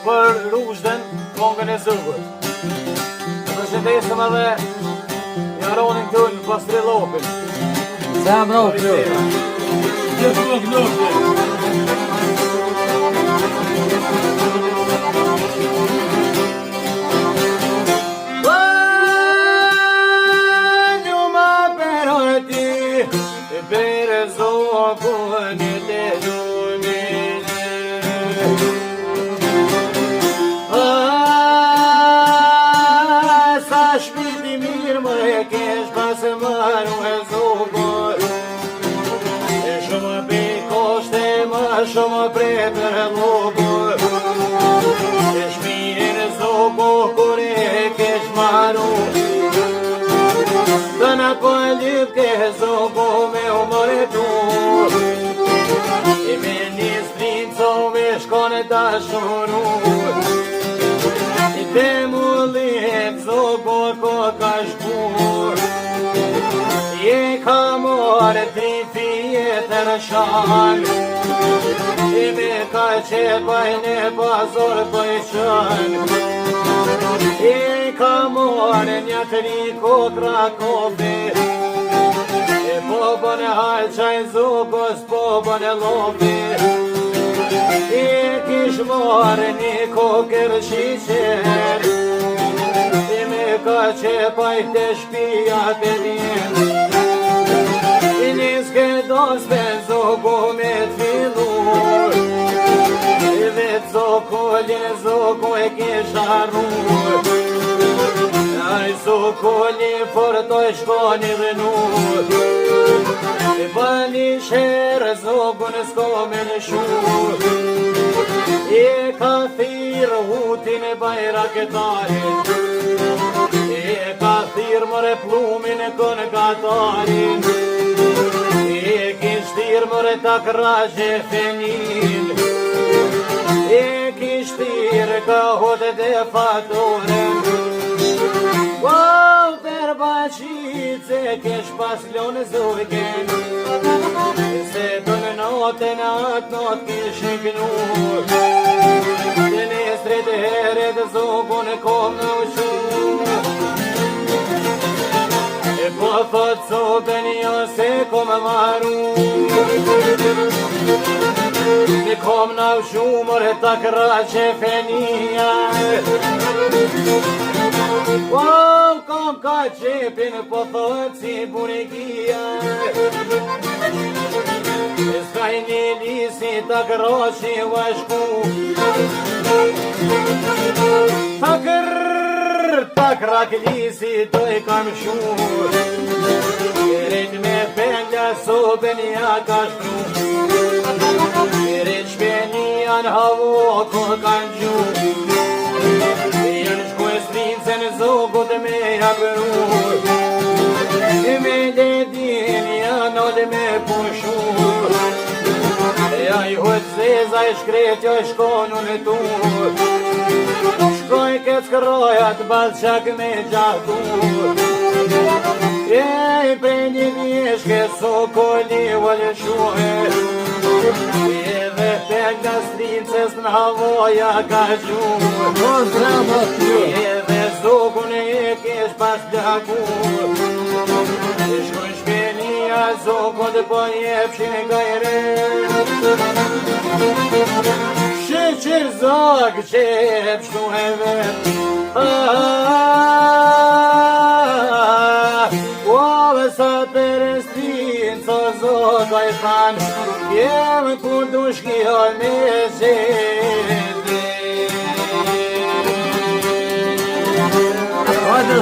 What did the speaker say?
për Ruzhdën, kongën e Zëgut. Përshëndesëm edhe Jaronin këtu në Pastri Llopin. Sa më rogë. Shumë pretër lobur e shmirën zogo kur e kesh maru të në pëllyp ke zogo me u mëretu e me një strincove shkone ta shuru e te mullit zogo ko ka shkur je ka more tri fjetë në shanë e me ka qetë bajnë e pazor për qënë e ka more një të një kotra kope e popën e halqaj zukës popën e lope e kish more një kokër shiqer e me ka qetë bajnë të shpia të djenë e niske dos për zogo me t'filur e vetë zokollin zogo e kish arrur ai zokollin për të shkoni dhe nur e bani sherë zogo në s'ko me në shur e ka thirë hutin e bajraketarin e ka thirë mëre plumin e kënë katarin e kishtirë mëre ta krashe fenin e kishtirë ka hotet e fatoren wow, per baqit se kesh pas lonë zujken se të në notë në atë notë kish në kënur të nestret e heret zogo në kom në uqur e po thot sopen jo se kom maru ne kom në uqumër e ta krashe fenia wow, kom ka qepin po thot si bunegia e s'kaj një lisi ta kroshi vashku ta krak lisi do i kam shur e rejt me pengja sopen ja ka shkru e rejt shpenja në havo ko kan gjur në zogot me hapërur e me ledin janë dhe me pushur e aj hëtë zeza e shkretjo e shkonu në tur shkoj këtë skrojat balqak me gjatur e për një vjeshke sokolli vëllë shuhe e dhe pek në strinces në havoja ka gjur e dhe zogun e kesh pas plakur e shkoj shpenia zogun dhe po jepshin e gajre sheqer zog qep shtu e vet ove sa të restin so zog a i than jem kur du shkjo me qete Hajde,